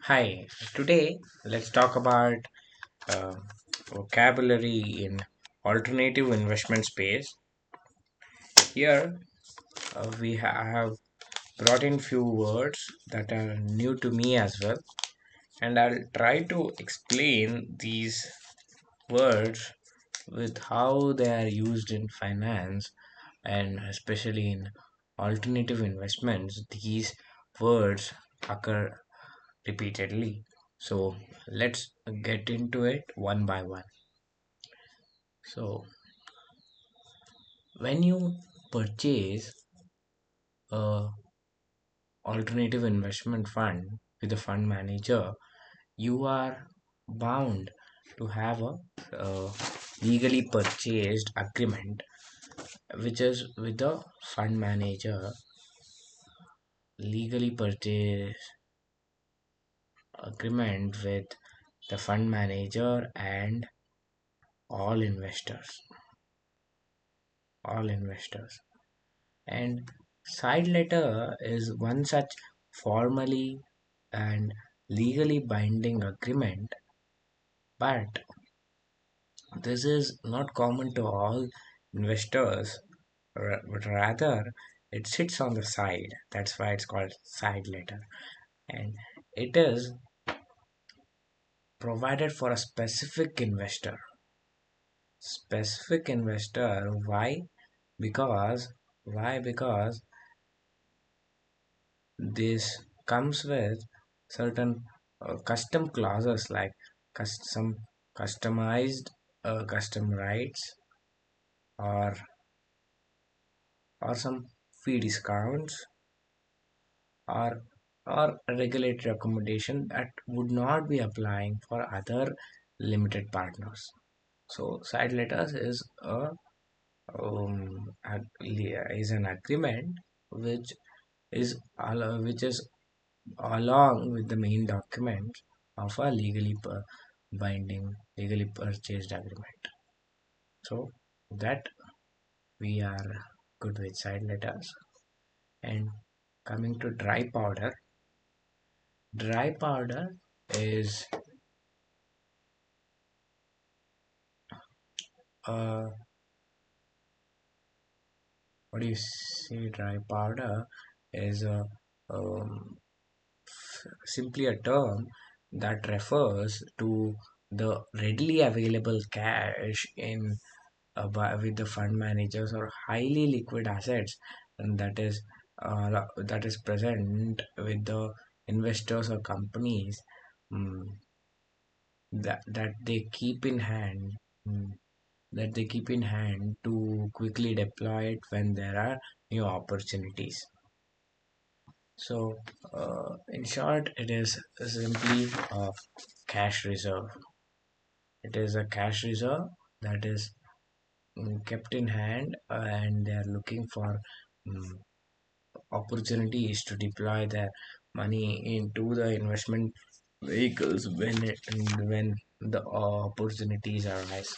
Hi, today let's talk about uh, vocabulary in alternative investment space. Here we have brought in few words that are new to me as well, and I'll try to explain these words with how they are used in finance and especially in alternative investments. These words occur repeatedly. So let's get into it one by one. So when you purchase a alternative investment fund with a fund manager, you are bound to have a legally purchased agreement, which is with the fund manager. Legally purchased agreement with the fund manager and all investors. All investors. And side letter is one such formally and legally binding agreement, but this is not common to all investors, but rather it sits on the side. That's why it's called side letter. And it is provided for a specific investor. Specific investor, why? Because because this comes with certain custom clauses like some customized custom rights or some fee discounts or regulatory accommodation that would not be applying for other limited partners. So side letters is an agreement which is along with the main document of a legally purchased agreement. So that we are good with side letters. And coming to dry powder is uh, what do you say? Dry powder is um, simply a term that refers to the readily available cash in with the fund managers or highly liquid assets, and that is present with the investors or companies, um, that they keep in hand, mm, to quickly deploy it when there are new opportunities. So in short, it is simply a cash reserve. It is a cash reserve that is kept in hand, and they are looking for um, opportunities to deploy their money into the investment vehicles when the opportunities arise.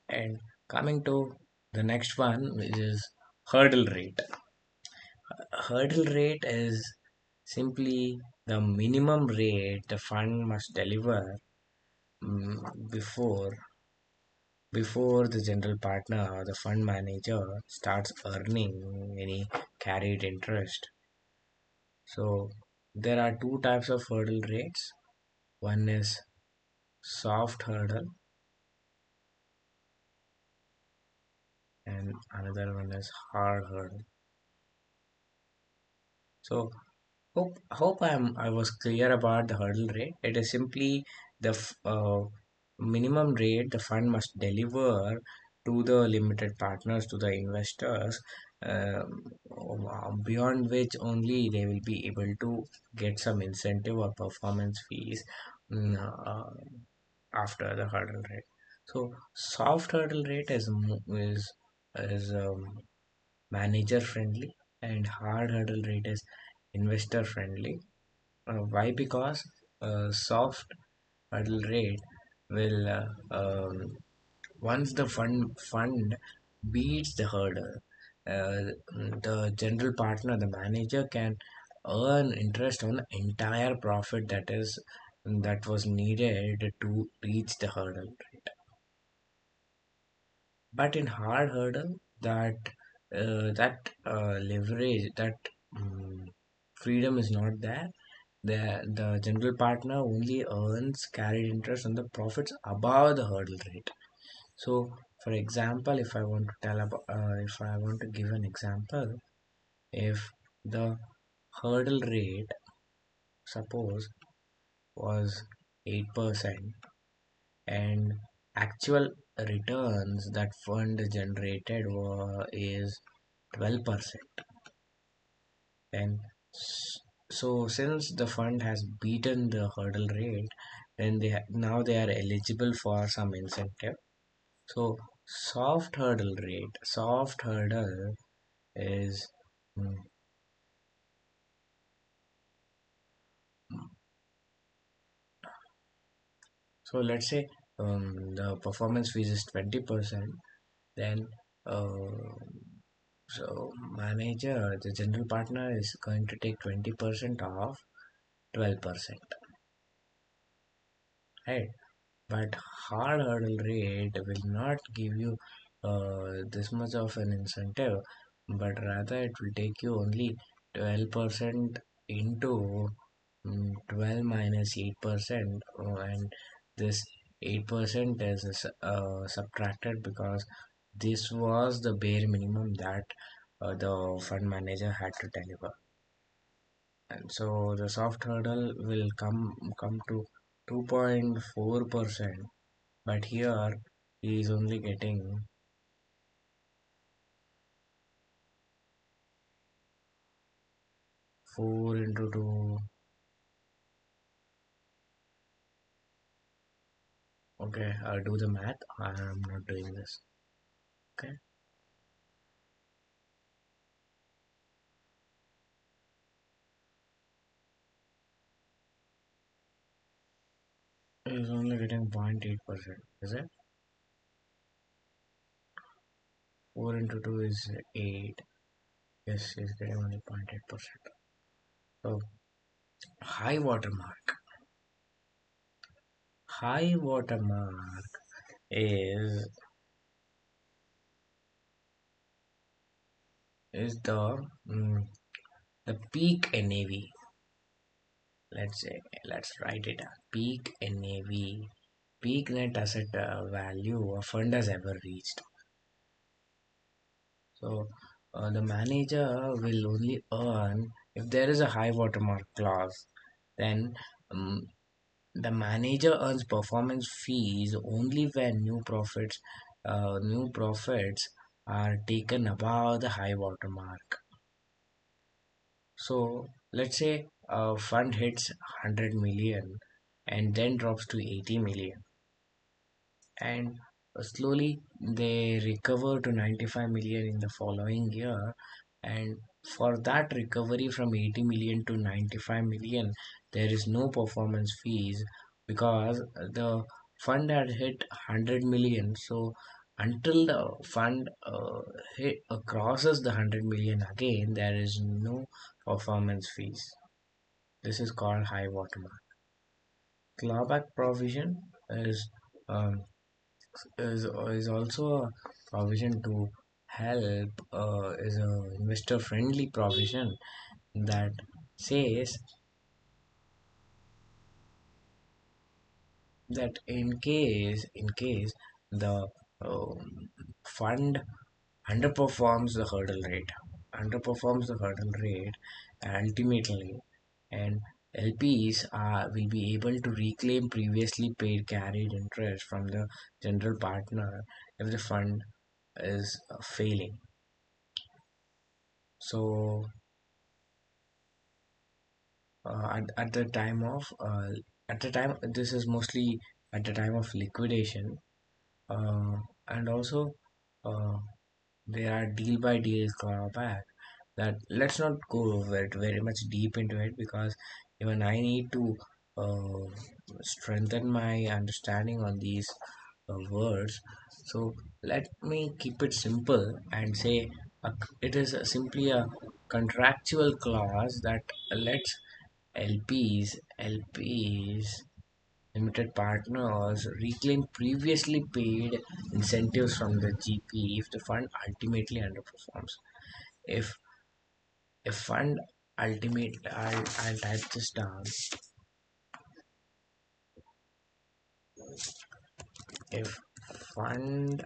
And coming to the next one, which is hurdle rate. Hurdle rate is simply the minimum rate the fund must deliver before the general partner or the fund manager starts earning any carried interest. So there are two types of hurdle rates. One is soft hurdle and another one is hard hurdle. So hope I was clear about the hurdle rate. It is simply the minimum rate the fund must deliver to the limited partners, to the investors, beyond which only they will be able to get some incentive or performance fees mm, uh, after the hurdle rate. So soft hurdle rate is manager friendly, and hard hurdle rate is investor friendly. Why? Because soft hurdle rate will once the fund beats the hurdle, the general partner, the manager can earn interest on the entire profit that was needed to reach the hurdle rate. But in hard hurdle, that leverage, that freedom is not there. The general partner only earns carried interest on the profits above the hurdle rate. So, for example, if I want to give an example, if the hurdle rate, suppose, was 8% and actual returns that fund generated is 12%, and so since the fund has beaten the hurdle rate, then now they are eligible for some incentive. So soft hurdle is mm, so let's say the performance fees is 20%, then uh, so manager, the general partner is going to take 20% off 12%, right? But hard hurdle rate will not give you this much of an incentive, but rather it will take you only 12% into 12 minus 8%, and this 8% is subtracted because this was the bare minimum that the fund manager had to deliver. And so the soft hurdle will come to 2.4%, but here he is only getting 4 into 2. Okay, I'll do the math. I'm not doing this. Okay, he's only getting 0.8%. Is it? 4 into 2 is 8. Yes, he's getting only 0.8%. So high water mark. High water mark is the the peak NAV. Let's say, let's write it down. Peak NAV, peak net asset value a fund has ever reached. So the manager will only earn if there is a high watermark clause. Then um, the manager earns performance fees only when new profits are taken above the high watermark. So let's say a fund hits 100 million and then drops to 80 million, and slowly they recover to 95 million in the following year. And for that recovery from 80 million to 95 million, there is no performance fees because the fund had hit 100 million. So until the fund crosses the 100 million again, there is no performance fees. This is called high watermark. Clawback provision is um, is also a provision to help, is a investor friendly provision that says that in case the fund underperforms the hurdle rate ultimately, and LPs will be able to reclaim previously paid carried interest from the general partner if the fund is failing. So at the time of this is mostly at the time of liquidation, uh, and also uh, there are deal by deal clawback. That let's not go very much deep into it because even I need to uh, strengthen my understanding on these words. So let me keep it simple and say It is simply a contractual clause that lets LPs, limited partners, reclaim previously paid incentives from the GP if the fund ultimately underperforms. If fund ultimately, I'll type this down. If fund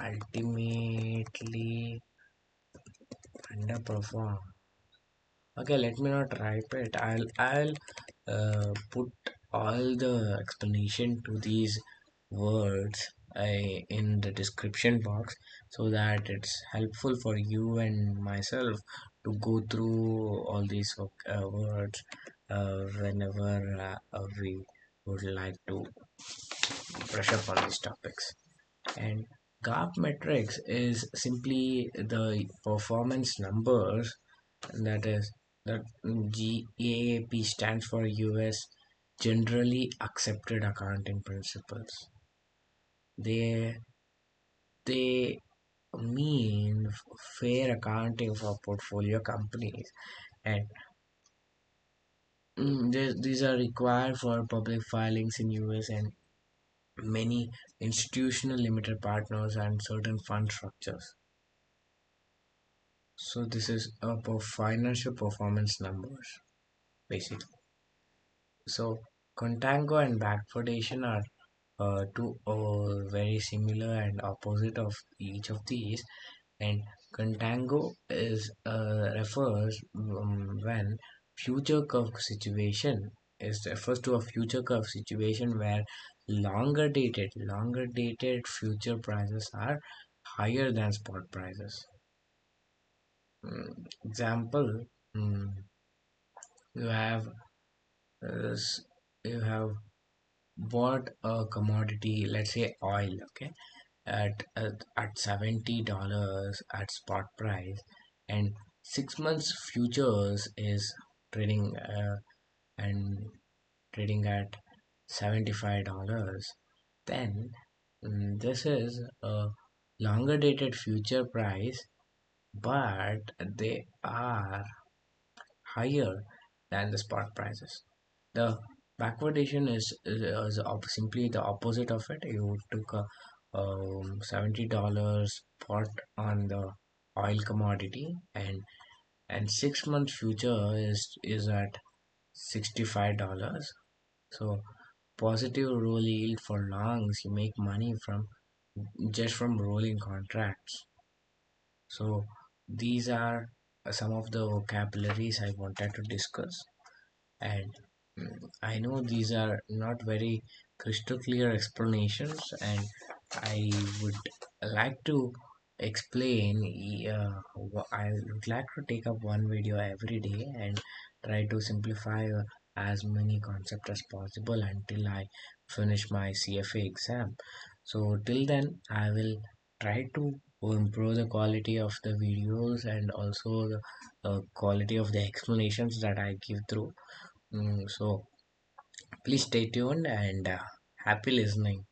ultimately underperform. Okay, let me not type it. I'll put all the explanation to these words in the description box so that it's helpful for you and myself to go through all these words whenever we would like to brush up on these topics. And GAP metrics is simply the performance numbers, that is that GAAP stands for US Generally Accepted Accounting Principles. They they mean fair accounting for portfolio companies, and these are required for public filings in US and many institutional limited partners and certain fund structures. So this is financial performance numbers basically. So contango and backwardation are two very similar and opposite of each of these. And contango is refers when future curve situation is refers to a future curve situation where longer dated future prices are higher than spot prices. Example, mm, you have s- you have bought a commodity, let's say oil, okay, at $70 at spot price, and 6 months futures is trading and trading at $75. Then this is a longer dated future price, but they are higher than the spot prices. The backwardation is simply the opposite of it. You took a $70 spot on the oil commodity, and 6 month future is at $65. So positive roll yield for longs, you make money from just from rolling contracts. So these are some of the vocabularies I wanted to discuss. And I know these are not very crystal clear explanations, and I would like to explain. I would like to take up one video every day and try to simplify as many concepts as possible until I finish my CFA exam. So till then, I will try to improve the quality of the videos and also the quality of the explanations that I give through. So please stay tuned and happy listening.